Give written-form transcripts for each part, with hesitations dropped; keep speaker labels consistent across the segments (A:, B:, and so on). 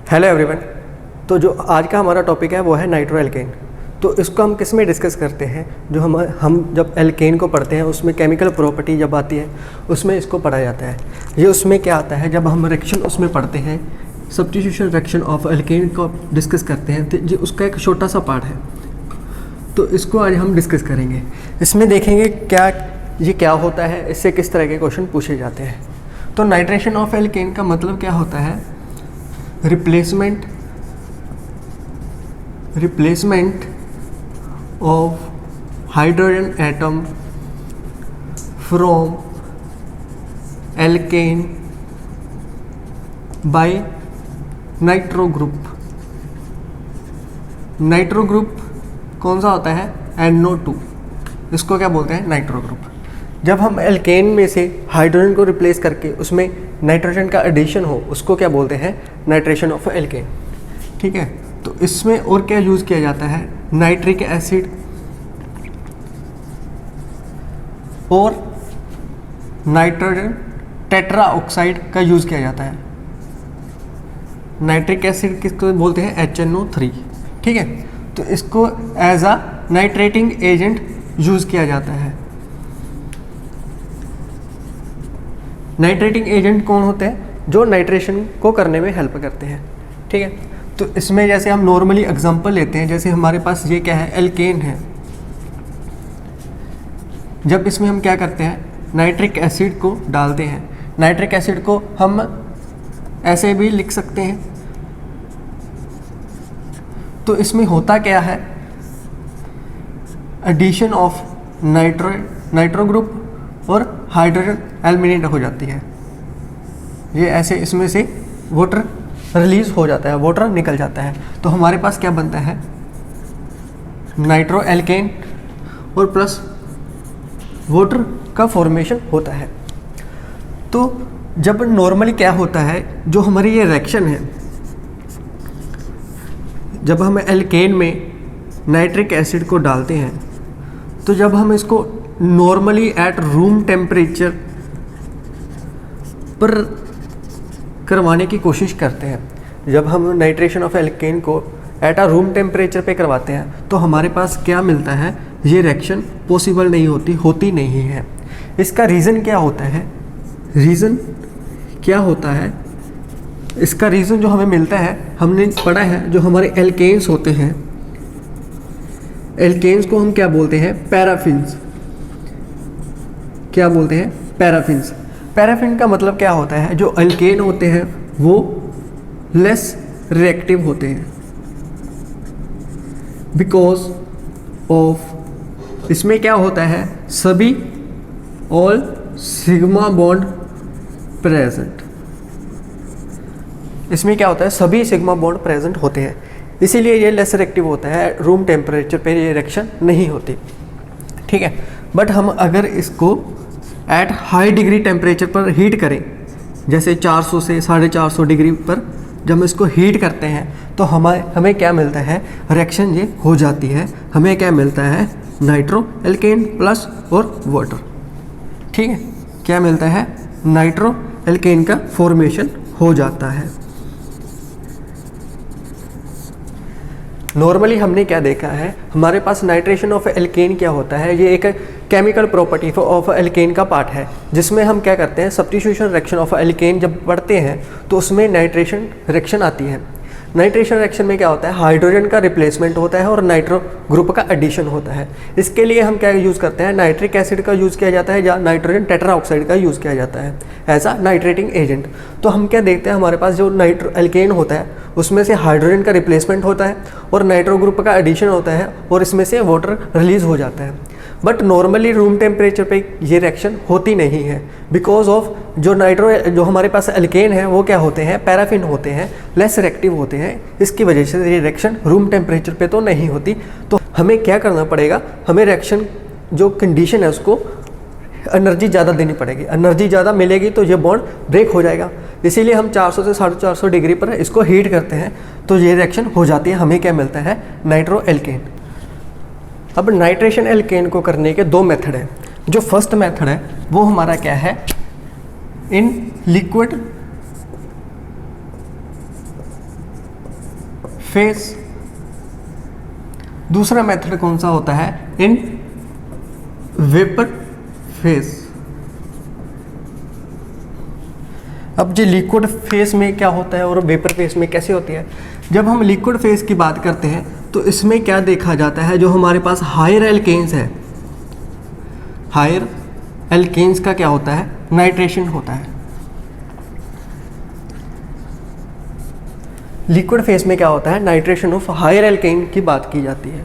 A: Hello everyone. तो जो आज का हमारा टॉपिक है वो है नाइट्रो एल्केन। तो इसको हम किस में डिस्कस करते हैं, जो हम जब एल्केन को पढ़ते हैं उसमें केमिकल प्रॉपर्टी जब आती है उसमें इसको पढ़ा जाता है। ये उसमें क्या आता है, जब हम रिएक्शन उसमें पढ़ते हैं, सब्स्टिट्यूशन रिएक्शन ऑफ एल्केन को डिस्कस करते हैं, तो ये उसका एक छोटा सा पार्ट है। तो इसको आज हम डिस्कस करेंगे। इसमें देखेंगे ये क्या होता है, इससे किस तरह के क्वेश्चन पूछे जाते हैं। तो नाइट्रेशन ऑफ एल्केन का मतलब क्या होता है, replacement of hydrogen atom from alkane by nitro group. Nitro group कौन सा होता है, NO2। इसको क्या बोलते हैं, नाइट्रो ग्रुप। जब हम एल्केन में से हाइड्रोजन को रिप्लेस करके उसमें नाइट्रोजन का एडिशन हो उसको क्या बोलते हैं, नाइट्रेशन ऑफ एल्केन। ठीक है, तो इसमें और क्या यूज़ किया जाता है, नाइट्रिक एसिड और नाइट्रोजन टेट्रा ऑक्साइड का यूज़ किया जाता है। नाइट्रिक एसिड किसको बोलते हैं, HNO3। ठीक है, तो इसको as a nitrating agent use किया जाता है। नाइट्रेटिंग एजेंट कौन होते हैं, जो नाइट्रेशन को करने में हेल्प करते हैं। ठीक है, तो इसमें जैसे हम नॉर्मली एग्जांपल लेते हैं, जैसे हमारे पास ये क्या है, एल्केन है। जब इसमें हम क्या करते हैं, नाइट्रिक एसिड को डालते हैं। नाइट्रिक एसिड को हम ऐसे भी लिख सकते हैं। तो इसमें होता क्या है, एडिशन ऑफ नाइट्रो ग्रुप और हाइड्रोजन एलिमिनेट हो जाती है। ये ऐसे इसमें से वाटर रिलीज हो जाता है, वाटर निकल जाता है। तो हमारे पास क्या बनता है, नाइट्रो एल्केन और प्लस वाटर का फॉर्मेशन होता है। तो जब नॉर्मली क्या होता है, जो हमारी ये रिएक्शन है, जब हम एल्केन में नाइट्रिक एसिड को डालते हैं, तो जब हम इसको नॉर्मली एट रूम टेम्परेचर पर करवाने की कोशिश करते हैं, जब हम नाइट्रेशन ऑफ एल्केन को एट अ रूम टेम्परेचर पे करवाते हैं, तो हमारे पास क्या मिलता है, ये रिएक्शन पॉसिबल नहीं होती नहीं है। इसका रीज़न क्या होता है, इसका रीज़न जो हमें मिलता है, हमने पढ़ा है, जो हमारे एल्केन्स होते हैं, एल्केन्स को हम क्या बोलते हैं, पैराफिन्स। क्या बोलते हैं, पैराफिन्स। पैराफिन का मतलब क्या होता है, जो एल्केन होते हैं वो लेस रिएक्टिव होते हैं, बिकॉज ऑफ इसमें क्या होता है, सभी ऑल सिग्मा बॉन्ड प्रेजेंट। इसमें क्या होता है, सभी सिग्मा बॉन्ड प्रेजेंट होते हैं, इसीलिए ये लेस रिएक्टिव होता है। रूम टेम्परेचर पे ये रिएक्शन नहीं होती। ठीक है, बट हम अगर इसको एट हाई डिग्री टेम्परेचर पर हीट करें, जैसे 400 से 450 डिग्री पर जब हम इसको हीट करते हैं, तो हमें क्या मिलता है, रिएक्शन ये हो जाती है। हमें क्या मिलता है, नाइट्रो एल्केन प्लस और वाटर। ठीक है, क्या मिलता है, नाइट्रो एल्केन का फॉर्मेशन हो जाता है। नॉर्मली हमने क्या देखा है, हमारे पास नाइट्रेशन ऑफ एल्केन क्या होता है, ये एक केमिकल प्रॉपर्टी ऑफ एल्केन का पार्ट है, जिसमें हम क्या करते हैं, सब्स्टिट्यूशन रिएक्शन ऑफ एल्केन जब पढ़ते हैं तो उसमें नाइट्रेशन रिएक्शन आती है। नाइट्रेशन रिएक्शन में क्या होता है, हाइड्रोजन का रिप्लेसमेंट होता है और नाइट्रो ग्रुप का एडिशन होता है। इसके लिए हम क्या यूज़ करते हैं, नाइट्रिक एसिड का यूज़ किया जाता है या नाइट्रोजन टेट्रा ऑक्साइड का यूज़ किया जाता है एज अ नाइट्रेटिंग एजेंट। तो हम क्या देखते हैं, हमारे पास जो नाइट्रो एल्केन होता है उसमें से हाइड्रोजन का रिप्लेसमेंट होता है और नाइट्रो ग्रुप का एडिशन होता है और इसमें से वाटर रिलीज हो जाता है। बट नॉर्मली रूम टेम्परेचर पे ये रिएक्शन होती नहीं है, बिकॉज ऑफ जो हमारे पास एल्केन है वो क्या होते हैं, पैराफिन होते हैं, लेस रिएक्टिव होते हैं। इसकी वजह से ये रिएक्शन रूम टेम्परेचर पे तो नहीं होती। तो हमें क्या करना पड़ेगा, हमें रिएक्शन जो कंडीशन है उसको एनर्जी ज़्यादा देनी पड़ेगी। एनर्जी ज़्यादा मिलेगी तो ये बॉन्ड ब्रेक हो जाएगा। इसीलिए हम 400 से 450 डिग्री पर इसको हीट करते हैं तो ये रिएक्शन हो जाती है। हमें क्या मिलता है, नाइट्रो एल्केन। अब नाइट्रेशन एल्केन को करने के दो मेथड हैं। जो फर्स्ट मेथड है वो हमारा क्या है, इन लिक्विड फेस। दूसरा मेथड कौन सा होता है, इन वेपर फेस। अब जो लिक्विड फेस में क्या होता है और वेपर फेस में कैसे होती है, जब हम लिक्विड फेस की बात करते हैं तो इसमें क्या देखा जाता है, जो हमारे पास हायर एल्केन्स है, हायर एल्केन्स का क्या होता है, नाइट्रेशन होता है। लिक्विड फेस में क्या होता है, नाइट्रेशन ऑफ हायर एल्केन की बात की जाती है।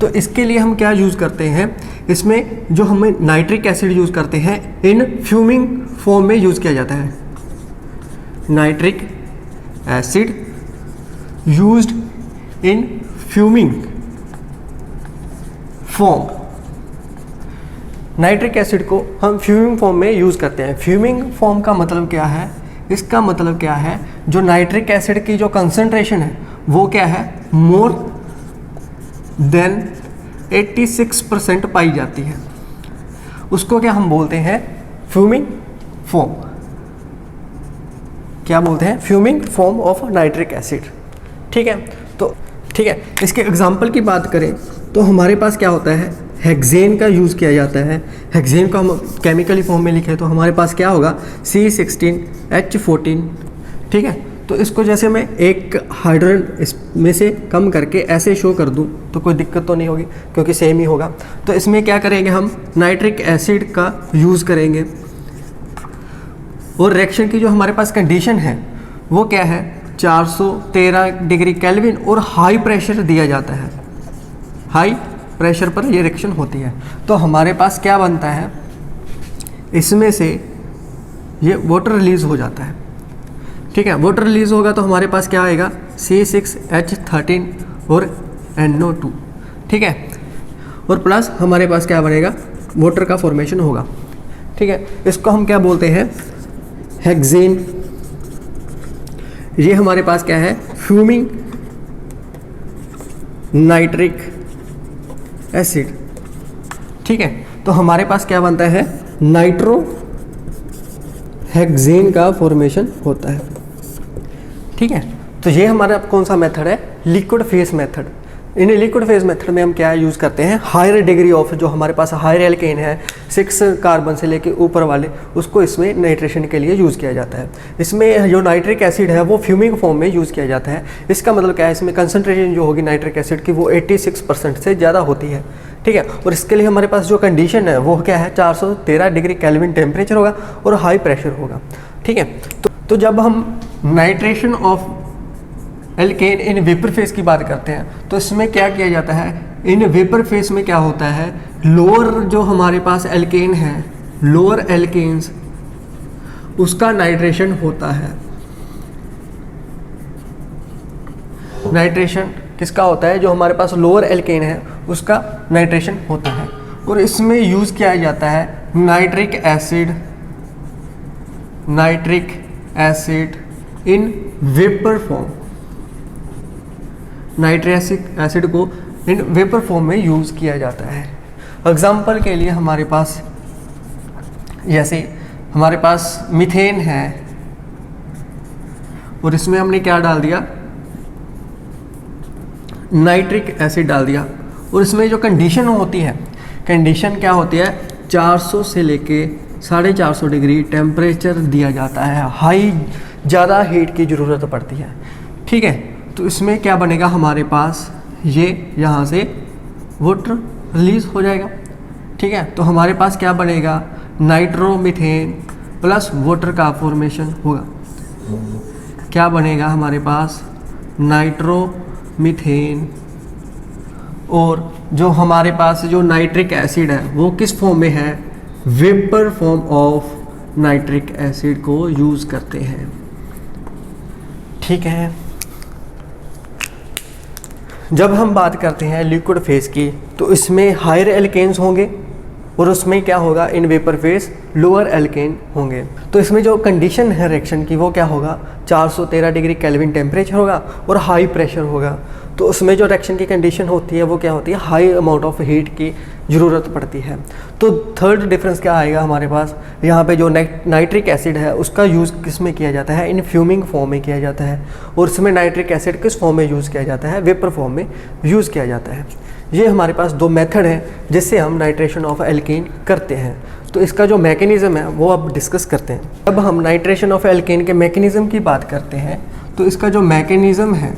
A: तो इसके लिए हम क्या यूज़ करते हैं, इसमें जो हमें नाइट्रिक एसिड यूज़ करते हैं इन फ्यूमिंग फॉर्म में यूज़ किया जाता है। Nitric acid used in fuming form. Nitric acid को हम फ्यूमिंग फॉर्म में यूज़ करते हैं। फ्यूमिंग फॉर्म का मतलब क्या है, इसका मतलब क्या है, जो नाइट्रिक एसिड की जो कंसंट्रेशन है वो क्या है, मोर देन 86% पाई जाती है, उसको क्या हम बोलते हैं, फ्यूमिंग फॉर्म। क्या बोलते हैं, fuming form of nitric acid. ठीक है, तो ठीक है, इसके एग्जांपल की बात करें तो हमारे पास क्या होता है, हेक्सेन का यूज़ किया जाता है। हेक्सेन को हम केमिकली फॉर्म में लिखें तो हमारे पास क्या होगा, C16H14। ठीक है, तो इसको जैसे मैं एक हाइड्रोजन इसमें से कम करके ऐसे शो कर दूं तो कोई दिक्कत तो नहीं होगी क्योंकि सेम ही होगा। तो इसमें क्या करेंगे, हम नाइट्रिक एसिड का यूज़ करेंगे और रिएक्शन की जो हमारे पास कंडीशन है वो क्या है, 413 डिग्री केल्विन और हाई प्रेशर दिया जाता है। हाई प्रेशर पर ये रिएक्शन होती है। तो हमारे पास क्या बनता है, इसमें से ये वाटर रिलीज हो जाता है। ठीक है, वाटर रिलीज होगा तो हमारे पास क्या आएगा, C6H13 और NO2। ठीक है, और प्लस हमारे पास क्या बनेगा, वाटर का फॉर्मेशन होगा। ठीक है, इसको हम क्या बोलते हैं, हेक्सेन। ये हमारे पास क्या है, फ्यूमिंग नाइट्रिक एसिड। ठीक है, तो हमारे पास क्या बनता है, नाइट्रो हेक्सेन का फॉर्मेशन होता है। ठीक है, तो ये हमारा कौन सा मेथड है, liquid phase method. In liquid phase method में हम क्या यूज़ करते हैं, हायर डिग्री ऑफ जो हमारे पास हायर एल्केन है 6 कार्बन से लेके ऊपर वाले, उसको इसमें नाइट्रेशन के लिए यूज़ किया जाता है। इसमें जो नाइट्रिक एसिड है वो फ्यूमिंग फॉर्म में यूज़ किया जाता है। इसका मतलब क्या है, इसमें कंसनट्रेशन जो होगी नाइट्रिक एसिड की वो 86% से ज़्यादा होती है। ठीक है, और इसके लिए हमारे पास जो कंडीशन है वो क्या है, 413 डिग्री केल्विन टेम्परेचर होगा और हाई प्रेशर होगा। ठीक है, तो जब हम nitration of alkene in vapour face की बात करते हैं तो इसमें क्या किया जाता है, इन वेपर फेस में क्या होता है, लोअर जो हमारे पास एल्केन है, लोअर एल्केन्स, उसका नाइट्रेशन होता है। नाइट्रेशन किसका होता है, जो हमारे पास लोअर एल्केन है उसका नाइट्रेशन होता है। और इसमें यूज़ किया जाता है nitric acid, nitric acid in vapour form. Nitric acid को इन वेपर फॉर्म में यूज़ किया जाता है। एग्जाम्पल के लिए हमारे पास जैसे हमारे पास मीथेन है और इसमें हमने क्या डाल दिया, नाइट्रिक एसिड डाल दिया, और इसमें जो कंडीशन होती है, कंडीशन क्या होती है, 400 से लेके 450 डिग्री टेम्परेचर दिया जाता है, हाई ज़्यादा हीट की ज़रूरत पड़ती है। ठीक है, तो इसमें क्या बनेगा, हमारे पास ये यहाँ से वाटर रिलीज हो जाएगा। ठीक है, तो हमारे पास क्या बनेगा, नाइट्रोमीथेन प्लस वाटर का फॉर्मेशन होगा। क्या बनेगा हमारे पास, नाइट्रोमीथेन, और जो हमारे पास जो नाइट्रिक एसिड है वो किस फॉर्म में है, vapour form of nitric acid को यूज़ करते हैं। ठीक है, जब हम बात करते हैं लिक्विड फेस की तो इसमें हायर एल्केन्स होंगे और उसमें क्या होगा, in vapour phase lower alkane होंगे। तो इसमें जो कंडीशन है रिएक्शन की वो क्या होगा, 413 डिग्री केल्विन टेम्परेचर होगा और हाई प्रेशर होगा। तो उसमें जो रिएक्शन की कंडीशन होती है वो क्या होती है, हाई अमाउंट ऑफ हीट की ज़रूरत पड़ती है। तो थर्ड डिफरेंस क्या आएगा हमारे पास, यहाँ पे जो नाइट्रिक एसिड है उसका यूज़ किस में किया जाता है, इन फ्यूमिंग फॉर्म में किया जाता है, और इसमें नाइट्रिक एसिड किस फॉर्म में यूज़ किया जाता है, वेपर फॉर्म में यूज़ किया जाता है। ये हमारे पास दो मेथड हैं जिससे हम नाइट्रेशन ऑफ एल्केन करते हैं। तो इसका जो मैकेनिज़्म है वो अब डिस्कस करते हैं। अब हम नाइट्रेशन ऑफ एल्केन के मैकेनिज़्म की बात करते हैं, तो इसका जो मैकेनिज़्म है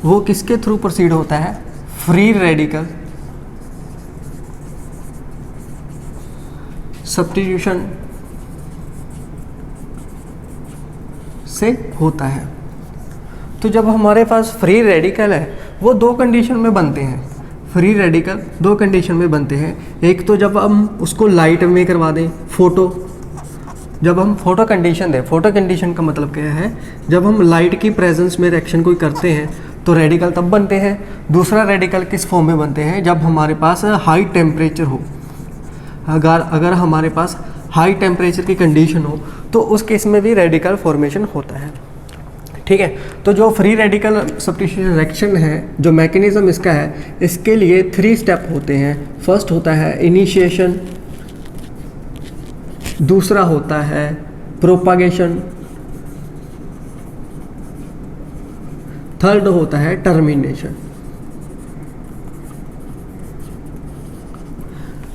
A: वो किसके थ्रू प्रोसीड होता है, फ्री रेडिकल सब्स्टिट्यूशन से होता है। तो जब हमारे पास फ्री रेडिकल है वो दो कंडीशन में बनते हैं, फ्री रेडिकल दो कंडीशन में बनते हैं। एक तो जब हम उसको लाइट में करवा दें, जब हम फोटो कंडीशन दें, फोटो कंडीशन का मतलब क्या है, जब हम लाइट की प्रेजेंस में रिएक्शन कोई करते हैं तो रेडिकल तब बनते हैं। दूसरा रेडिकल किस फॉर्म में बनते हैं, जब हमारे पास हाई टेम्परेचर हो। अगर हमारे पास हाई टेम्परेचर की कंडीशन हो तो उस केस में भी रेडिकल फॉर्मेशन होता है। ठीक है, तो जो फ्री रेडिकल सब्स्टिट्यूशन रिएक्शन है, जो मैकेनिज्म इसका है, इसके लिए 3 स्टेप होते हैं। फर्स्ट होता है इनिशिएशन, दूसरा होता है प्रोपागेशन, थर्ड होता है टर्मिनेशन।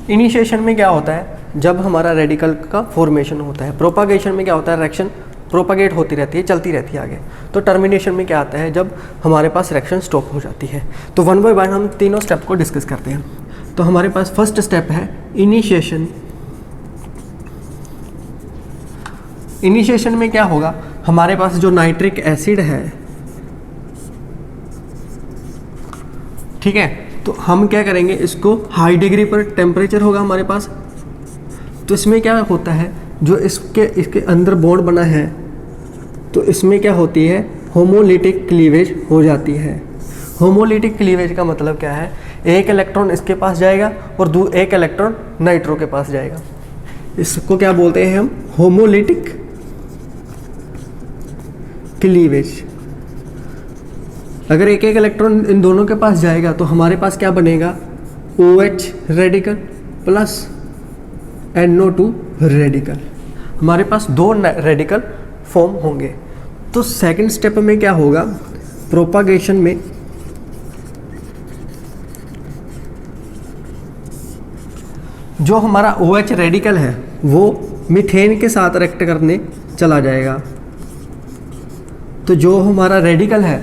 A: इनिशिएशन में क्या होता है, जब हमारा रेडिकल का फॉर्मेशन होता है। प्रोपागेशन में क्या होता है, रिएक्शन प्रोपागेट होती रहती है, चलती रहती है आगे। तो टर्मिनेशन में क्या आता है, जब हमारे पास रिएक्शन स्टॉप हो जाती है। तो वन बाय वन हम तीनों स्टेप को डिस्कस करते हैं। तो हमारे पास फर्स्ट स्टेप है इनिशिएशन। इनिशिएशन में क्या होगा, हमारे पास जो नाइट्रिक एसिड है, ठीक है, तो हम क्या करेंगे, इसको हाई डिग्री पर टेम्परेचर होगा हमारे पास। तो इसमें क्या होता है, जो इसके अंदर बॉन्ड बना है तो इसमें क्या होती है, होमोलिटिक क्लीवेज हो जाती है। होमोलिटिक क्लीवेज का मतलब क्या है, एक इलेक्ट्रॉन इसके पास जाएगा और एक इलेक्ट्रॉन नाइट्रो के पास जाएगा। इसको क्या बोलते हैं हम, होमोलिटिक क्लीवेज। अगर एक इलेक्ट्रॉन इन दोनों के पास जाएगा तो हमारे पास क्या बनेगा, OH radical plus NO2 radical. हमारे पास 2 रेडिकल फॉर्म होंगे। तो सेकंड स्टेप में क्या होगा, प्रोपागेशन में जो हमारा OH रेडिकल है वो मीथेन के साथ रिएक्ट करने चला जाएगा। तो जो हमारा रेडिकल है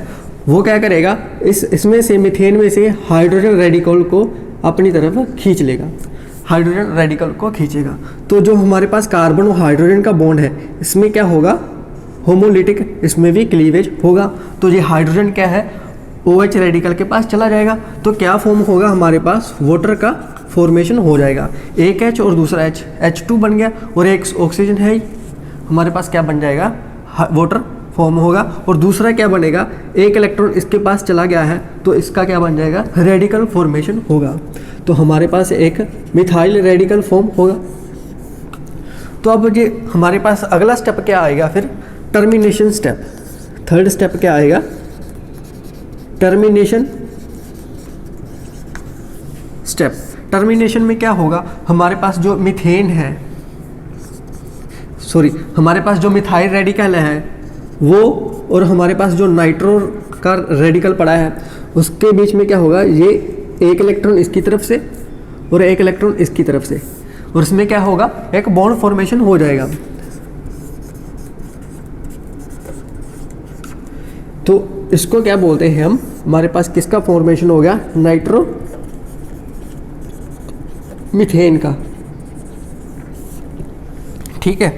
A: वो क्या करेगा, इसमें से मीथेन में से हाइड्रोजन रेडिकल को अपनी तरफ खींच लेगा, हाइड्रोजन रेडिकल को खींचेगा। तो जो हमारे पास कार्बन और हाइड्रोजन का बॉन्ड है, इसमें क्या होगा, होमोलिटिक, इसमें भी क्लीवेज होगा। तो ये हाइड्रोजन क्या है, OH रेडिकल के पास चला जाएगा। तो क्या फॉर्म होगा, हमारे पास वाटर का फॉर्मेशन हो जाएगा। एक H और दूसरा H, H2 बन गया, और एक ऑक्सीजन है ही, हमारे पास क्या बन जाएगा, वाटर फॉर्म होगा। और दूसरा क्या बनेगा, एक इलेक्ट्रॉन इसके पास चला गया है तो इसका क्या बन जाएगा, रेडिकल फॉर्मेशन होगा। तो हमारे पास एक मिथाइल रेडिकल फॉर्म होगा। तो अब ये हमारे पास अगला स्टेप क्या आएगा, फिर टर्मिनेशन स्टेप। थर्ड स्टेप क्या आएगा, टर्मिनेशन स्टेप। टर्मिनेशन में क्या होगा, हमारे पास जो मीथेन है, हमारे पास जो मिथाइल रेडिकल है वो, और हमारे पास जो नाइट्रो का रेडिकल पड़ा है, उसके बीच में क्या होगा, ये एक इलेक्ट्रॉन इसकी तरफ से और एक इलेक्ट्रॉन इसकी तरफ से, और इसमें क्या होगा, एक बॉन्ड फॉर्मेशन हो जाएगा। तो इसको क्या बोलते हैं हम, हमारे पास किसका फॉर्मेशन हो गया, नाइट्रो मीथेन का। ठीक है,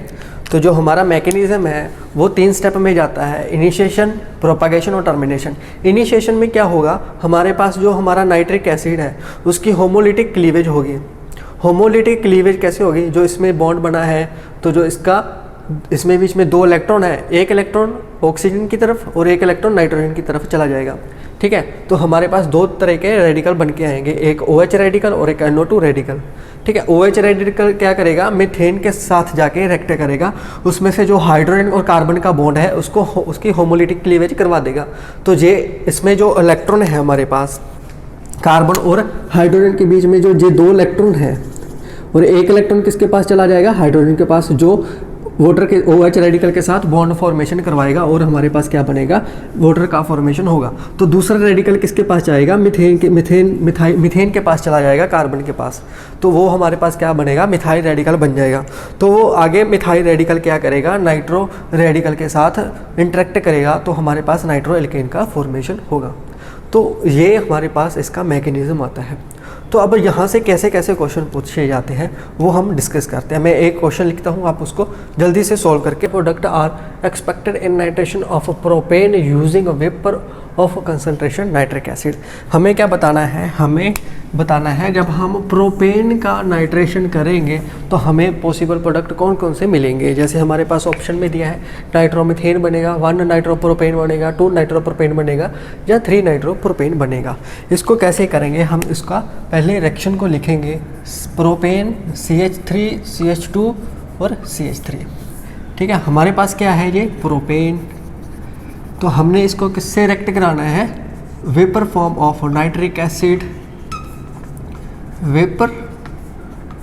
A: तो जो हमारा मैकेनिज्म है वो 3 स्टेप में जाता है, इनिशिएशन, प्रोपागेशन और टर्मिनेशन। इनिशिएशन में क्या होगा, हमारे पास जो हमारा नाइट्रिक एसिड है उसकी होमोलिटिक क्लीवेज होगी। होमोलिटिक क्लीवेज कैसे होगी, जो इसमें बॉन्ड बना है तो जो इसका इसमें बीच में 2 इलेक्ट्रॉन है, एक इलेक्ट्रॉन ऑक्सीजन की तरफ और एक इलेक्ट्रॉन नाइट्रोजन की तरफ चला जाएगा। ठीक है, तो हमारे पास 2 तरह के रेडिकल बन के आएंगे, एक OH रेडिकल और एक NO2 रेडिकल। ठीक है, OH रेडिकल क्या करेगा, मीथेन के साथ जाके रिएक्ट करेगा, उसमें से जो हाइड्रोजन और कार्बन का बॉन्ड है उसको उसकी होमोलिटिक क्लीवेज करवा देगा। तो ये इसमें जो इलेक्ट्रॉन है हमारे पास कार्बन और हाइड्रोजन के बीच में जो ये 2 इलेक्ट्रॉन है और एक इलेक्ट्रॉन किसके पास चला जाएगा, हाइड्रोजन के पास, जो वाटर के OH रेडिकल के साथ बॉन्ड फॉर्मेशन करवाएगा और हमारे पास क्या बनेगा, वाटर का फॉर्मेशन होगा। तो दूसरा रेडिकल किसके पास जाएगा, मीथेन के पास चला जाएगा, कार्बन के पास, तो वो हमारे पास क्या बनेगा, मिथाइल रेडिकल बन जाएगा। तो वो आगे मिथाइल रेडिकल क्या करेगा, नाइट्रो रेडिकल के साथ इंटरेक्ट करेगा, तो हमारे पास नाइट्रो एल्केन का फॉर्मेशन होगा। तो ये हमारे पास इसका मैकेनिज्म आता है। तो अब यहाँ से कैसे कैसे क्वेश्चन पूछे जाते हैं वो हम डिस्कस करते हैं। मैं एक क्वेश्चन लिखता हूँ, आप उसको जल्दी से सॉल्व करके, product are expected in nitration of propane using vapour of concentration nitric acid. हमें क्या बताना है, हमें बताना है जब हम प्रोपेन का नाइट्रेशन करेंगे तो हमें पॉसिबल प्रोडक्ट कौन कौन से मिलेंगे। जैसे हमारे पास ऑप्शन में दिया है नाइट्रोमीथेन बनेगा, 1 नाइट्रोप्रोपेन बनेगा, 2 नाइट्रोप्रोपेन बनेगा या 3 नाइट्रोप्रोपेन बनेगा। इसको कैसे करेंगे, हम इसका पहले रिएक्शन को लिखेंगे, प्रोपेन CH3 CH2 और CH3। ठीक है, हमारे पास क्या है ये प्रोपेन, तो हमने इसको किससे रिएक्ट कराना है, vapour form of nitric acid, vapour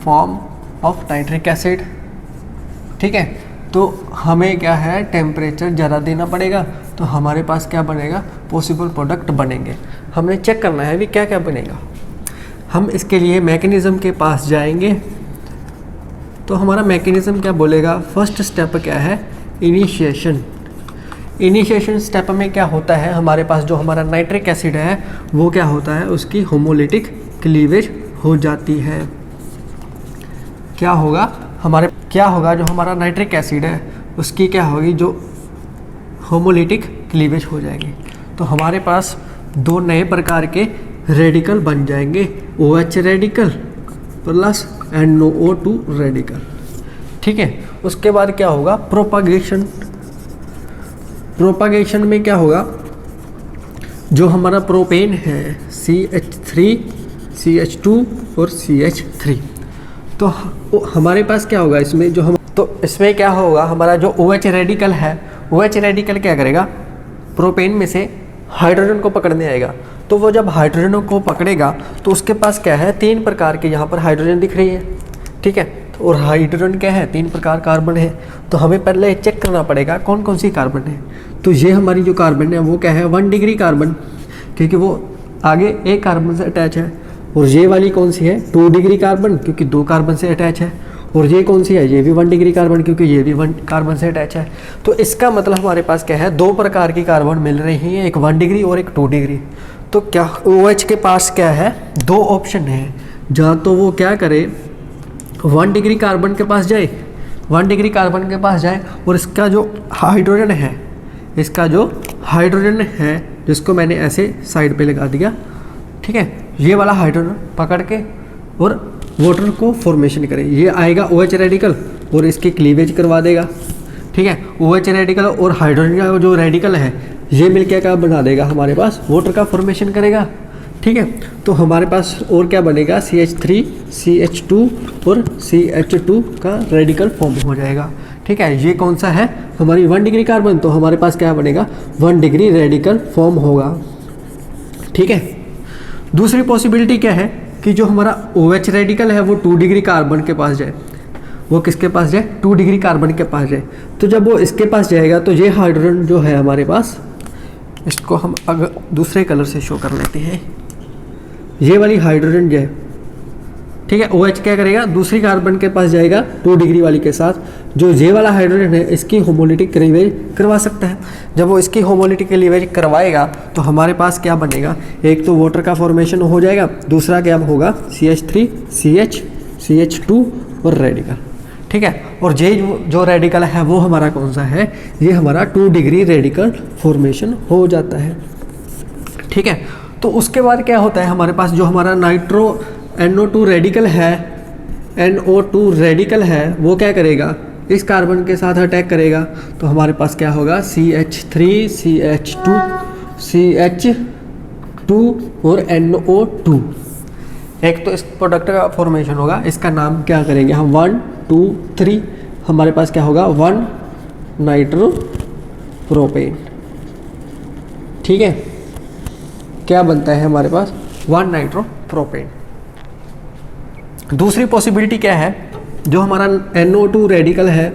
A: form of nitric acid. ठीक है, तो हमें क्या है, टेम्परेचर ज़्यादा देना पड़ेगा, तो हमारे पास क्या बनेगा, पॉसिबल प्रोडक्ट बनेंगे। हमने चेक करना है भी क्या क्या बनेगा। हम इसके लिए मैकेनिज़्म के पास जाएंगे, तो हमारा मैकेनिज़्म क्या बोलेगा, फर्स्ट स्टेप क्या है, इनिशिएशन। इनिशिएशन स्टेप में क्या होता है, हमारे पास जो हमारा नाइट्रिक एसिड है वो क्या होता है, उसकी होमोलिटिक क्लीवेज हो जाती है। क्या होगा जो हमारा नाइट्रिक एसिड है उसकी क्या होगी, जो होमोलिटिक क्लीवेज हो जाएगी। तो हमारे पास 2 नए प्रकार के रेडिकल बन जाएंगे, OH radical plus NO2 radical. ठीक है, उसके बाद क्या होगा, प्रोपागेशन में क्या होगा, जो हमारा प्रोपेन है CH3 CH2 और CH3, तो हमारे पास क्या होगा इसमें, इसमें क्या होगा, हमारा जो OH रेडिकल है, OH रेडिकल क्या करेगा, प्रोपेन में से हाइड्रोजन को पकड़ने आएगा। तो वो जब हाइड्रोजन को पकड़ेगा तो उसके पास क्या है, 3 प्रकार के यहाँ पर हाइड्रोजन दिख रही है। ठीक है, और हाइड्रोजन क्या है, 3 प्रकार कार्बन है। तो हमें पहले चेक करना पड़ेगा कौन कौन सी कार्बन है। तो ये हमारी जो कार्बन है वो क्या है, 1 डिग्री कार्बन, क्योंकि वो आगे एक कार्बन से अटैच है। और ये वाली कौन सी है, 2 डिग्री कार्बन, क्योंकि 2 कार्बन से अटैच है। और ये कौन सी है, ये भी 1 डिग्री कार्बन, क्योंकि ये भी 1 कार्बन से अटैच है। तो इसका मतलब हमारे पास क्या है, 2 प्रकार की कार्बन मिल रही हैं, एक 1 डिग्री और एक 2 डिग्री। तो क्या OH के पास क्या है, 2 ऑप्शन है, जहाँ तो वो क्या करे, 1 डिग्री कार्बन के पास जाए, 1 डिग्री कार्बन के पास जाए और इसका जो हाइड्रोजन है, जिसको मैंने ऐसे साइड पे लगा दिया, ठीक है, ये वाला हाइड्रोजन पकड़ के और वाटर को फॉर्मेशन करे। ये आएगा OH रेडिकल और इसकी क्लीवेज करवा देगा। ठीक है, OH रेडिकल और हाइड्रोजन का जो रेडिकल है ये मिलकर क्या बना देगा, हमारे पास वाटर का फॉर्मेशन करेगा। ठीक है, तो हमारे पास और क्या बनेगा, CH3 CH2 और CH2 का रेडिकल फॉर्म हो जाएगा। ठीक है, ये कौन सा है, हमारी 1 डिग्री कार्बन, तो हमारे पास क्या बनेगा, 1 डिग्री रेडिकल फॉर्म होगा। ठीक है, दूसरी पॉसिबिलिटी क्या है कि जो हमारा OH रेडिकल है वो 2 डिग्री कार्बन के पास जाए। वो किसके पास जाए, 2 डिग्री कार्बन के पास जाए। तो जब वो इसके पास जाएगा तो ये हाइड्रोजन जो है हमारे पास, इसको हम अगर दूसरे कलर से शो कर लेते हैं, ये वाली हाइड्रोजन जो है, ठीक है, OH क्या करेगा, दूसरी कार्बन के पास जाएगा 2 डिग्री वाली के साथ। जो ये वाला हाइड्रोजन है इसकी होमोलिटिक क्लीवेज करवा सकता है। जब वो इसकी होमोलिटिक क्लीवेज करवाएगा तो हमारे पास क्या बनेगा, एक तो वाटर का फॉर्मेशन हो जाएगा, दूसरा क्या होगा, CH3 CH2 और रेडिकल। ठीक है, और ये जो रेडिकल है वो हमारा कौन सा है, ये हमारा 2 डिग्री रेडिकल फॉर्मेशन हो जाता है। ठीक है, तो उसके बाद क्या होता है, हमारे पास जो हमारा NO2 रेडिकल है, NO2 रेडिकल है, वो क्या करेगा, इस कार्बन के साथ अटैक करेगा तो हमारे पास क्या होगा, CH3 CH2 CH2 और NO2। एक तो इस प्रोडक्ट का फॉर्मेशन होगा, इसका नाम क्या करेंगे हम 1 2 3, हमारे पास क्या होगा 1 नाइट्रो प्रोपेन। ठीक है, क्या बनता है हमारे पास 1 नाइट्रो प्रोपेन। दूसरी पॉसिबिलिटी क्या है, जो हमारा NO2 रेडिकल है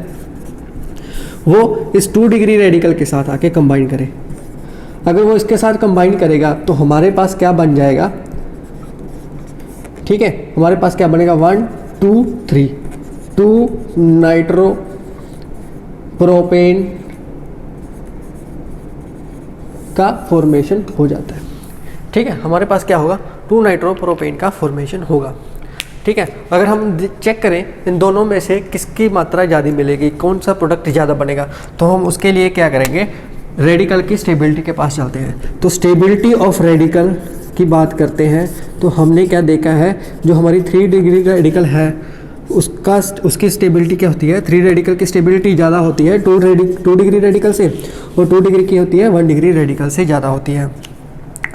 A: वो इस 2 डिग्री रेडिकल के साथ आके कंबाइन करे। अगर वो इसके साथ कंबाइन करेगा तो हमारे पास क्या बन जाएगा, ठीक है, हमारे पास क्या बनेगा 1 2 3 2 नाइट्रो प्रोपेन का फॉर्मेशन हो जाता है। ठीक है, हमारे पास क्या होगा 2 नाइट्रो प्रोपेन का फॉर्मेशन होगा। ठीक है, अगर हम चेक करें इन दोनों में से किसकी मात्रा ज़्यादा मिलेगी, कौन सा प्रोडक्ट ज़्यादा बनेगा, तो हम उसके लिए क्या करेंगे, रेडिकल की स्टेबिलिटी के पास चलते हैं। तो स्टेबिलिटी ऑफ रेडिकल की बात करते हैं तो हमने क्या देखा है, जो हमारी 3 डिग्री रेडिकल है उसकी स्टेबिलिटी क्या होती है, 3 रेडिकल की स्टेबिलिटी ज़्यादा होती है 2 डिग्री रेडिकल से, और 2 डिग्री की होती है 1 डिग्री रेडिकल से ज़्यादा होती है।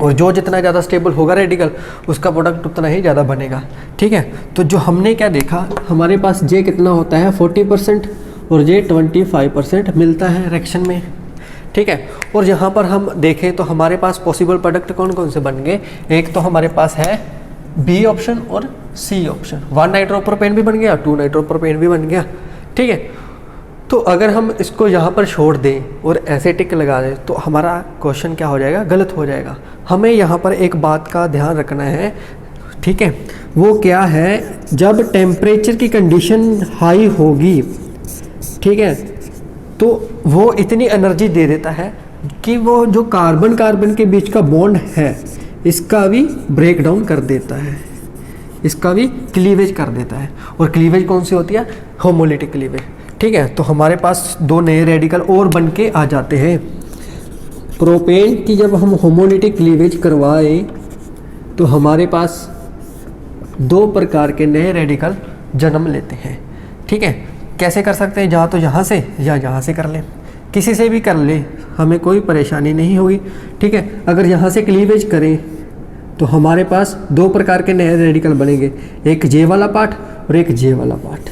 A: और जो जितना ज़्यादा स्टेबल होगा रेडिकल उसका प्रोडक्ट उतना ही ज़्यादा बनेगा। ठीक है, तो जो हमने क्या देखा, हमारे पास जे कितना होता है 40% और जे 25% मिलता है रिएक्शन में। ठीक है, और यहाँ पर हम देखें तो हमारे पास पॉसिबल प्रोडक्ट कौन कौन से बन गए, एक तो हमारे पास है बी ऑप्शन और सी ऑप्शन, 1 नाइट्रोप्रोपेन भी बन गया, 2 नाइट्रोप्रोपेन भी बन गया। ठीक है, तो अगर हम इसको यहाँ पर छोड़ दें और ऐसे टिक लगा दें तो हमारा क्वेश्चन क्या हो जाएगा, गलत हो जाएगा। हमें यहाँ पर एक बात का ध्यान रखना है, ठीक है, वो क्या है, जब टेम्परेचर की कंडीशन हाई होगी, ठीक है, तो वो इतनी एनर्जी दे देता है कि वो जो कार्बन कार्बन के बीच का बॉन्ड है इसका भी ब्रेक डाउन कर देता है, इसका भी क्लीवेज कर देता है। और क्लीवेज कौन सी होती है, होमोलिटिक क्लीवेज। ठीक है, तो हमारे पास 2 नए रेडिकल और बन के आ जाते हैं। प्रोपेन की जब हम होमोलिटिक क्लीवेज करवाएं तो हमारे पास 2 प्रकार के नए रेडिकल जन्म लेते हैं। ठीक है, कैसे कर सकते हैं, या तो यहाँ से या यहाँ से कर लें, किसी से भी कर लें, हमें कोई परेशानी नहीं होगी। ठीक है, अगर यहाँ से क्लीवेज करें तो हमारे पास 2 प्रकार के नए रेडिकल बनेंगे, एक जे वाला पार्ट और एक जे वाला पार्ट।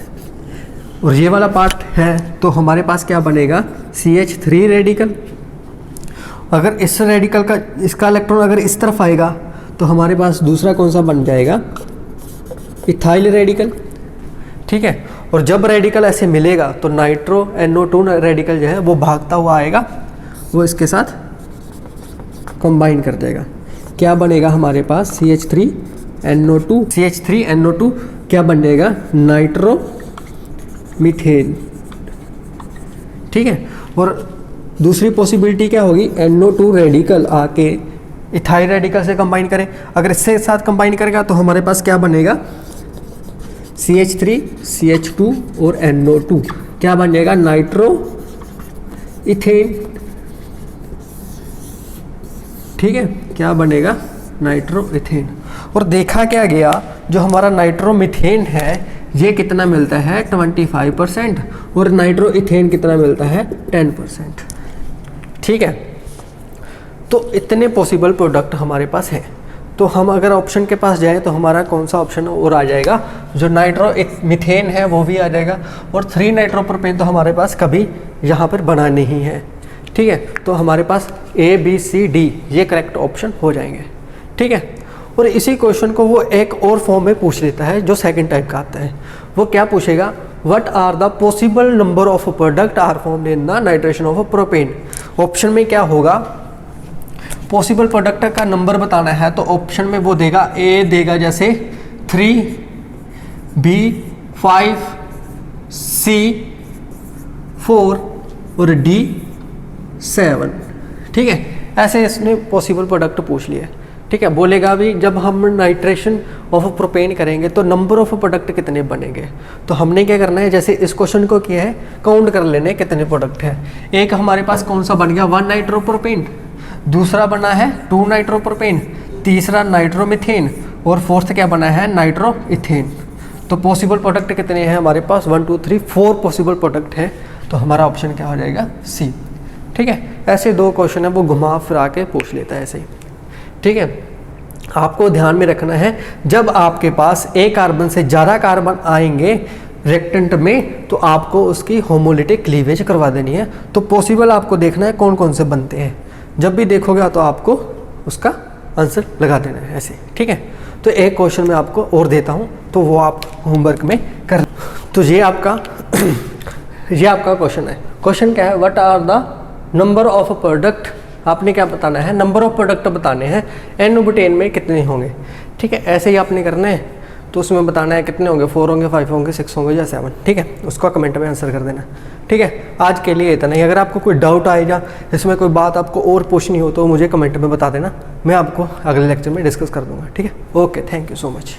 A: और ये वाला पार्ट है तो हमारे पास क्या बनेगा, CH3 रेडिकल। अगर इस रेडिकल का इसका इलेक्ट्रॉन अगर इस तरफ आएगा तो हमारे पास दूसरा कौन सा बन जाएगा, इथाइल रेडिकल। ठीक है, और जब रेडिकल ऐसे मिलेगा तो नाइट्रो NO2 रेडिकल जो है वो भागता हुआ आएगा, वो इसके साथ कंबाइन कर जाएगा। क्या बनेगा हमारे पास CH3NO2 क्या बन जाएगा, नाइट्रो मीथेन। ठीक है, और दूसरी पॉसिबिलिटी क्या होगी, NO2 रेडिकल आके इथाइल रेडिकल से कंबाइन करें। अगर इससे साथ कंबाइन करेगा तो हमारे पास क्या बनेगा, CH3 CH2 और NO2 क्या बन जाएगा, नाइट्रो इथेन। ठीक है, क्या बनेगा, नाइट्रो इथेन। और देखा क्या गया, जो हमारा नाइट्रो मीथेन है ये कितना मिलता है 25% और नाइट्रो इथेन कितना मिलता है 10%। ठीक है, तो इतने पॉसिबल प्रोडक्ट हमारे पास हैं। तो हम अगर ऑप्शन के पास जाए तो हमारा कौन सा ऑप्शन और आ जाएगा, जो नाइट्रो मीथेन है वो भी आ जाएगा, और 3 नाइट्रोप्रोपेन तो हमारे पास कभी यहाँ पर बना नहीं है। ठीक है, तो हमारे पास A B C D ये करेक्ट ऑप्शन हो जाएंगे। ठीक है, और इसी क्वेश्चन को वो एक और फॉर्म में पूछ लेता है जो सेकंड टाइप का आता है। वो क्या पूछेगा, what are the possible number of product are formed in the nitration of propane. Option में क्या होगा, पॉसिबल प्रोडक्ट का नंबर बताना है, तो ऑप्शन में वो देगा, ए देगा जैसे 3, B 5, C 4 और D 7। ठीक है, ऐसे इसने पॉसिबल प्रोडक्ट पूछ लिए। ठीक है, बोलेगा भी जब हम नाइट्रेशन ऑफ प्रोपेन करेंगे तो नंबर ऑफ प्रोडक्ट कितने बनेंगे। तो हमने क्या करना है, जैसे इस क्वेश्चन को किया है, काउंट कर लेने कितने प्रोडक्ट है। एक हमारे पास कौन सा बन गया, 1 नाइट्रोप्रोपेन, दूसरा बना है 2 नाइट्रोप्रोपेन, तीसरा नाइट्रोमीथेन और फोर्थ क्या बना है, नाइट्रो इथेन। तो पॉसिबल प्रोडक्ट कितने हैं हमारे पास, 1 2 3 4 पॉसिबल प्रोडक्ट हैं। तो हमारा ऑप्शन क्या हो जाएगा, सी। ठीक है, ऐसे 2 क्वेश्चन है वो घुमा फिरा के पूछ लेता है ऐसे ही। ठीक है, आपको ध्यान में रखना है जब आपके पास एक कार्बन से ज़्यादा कार्बन आएंगे रिएक्टेंट में तो आपको उसकी होमोलिटिक क्लीवेज करवा देनी है। तो पॉसिबल आपको देखना है कौन कौन से बनते हैं, जब भी देखोगे तो आपको उसका आंसर लगा देना है ऐसे। ठीक है, तो एक क्वेश्चन मैं आपको और देता हूँ तो वो आप होमवर्क में कर। तो ये आपका क्वेश्चन है। क्वेश्चन क्या है, what are the number of product, आपने क्या बताना है, नंबर ऑफ प्रोडक्ट बताने हैं N/10 में कितने होंगे। ठीक है, ऐसे ही आपने करना है। तो उसमें बताना है कितने होंगे, 4 होंगे, 5 होंगे, 6 होंगे या 7। ठीक है, उसका कमेंट में आंसर कर देना। ठीक है, आज के लिए इतना ही। अगर आपको कोई डाउट आए या इसमें कोई बात आपको और पूछनी हो तो मुझे कमेंट में बता देना, मैं आपको अगले लेक्चर में डिस्कस कर दूंगा। ठीक है, okay, thank you so much.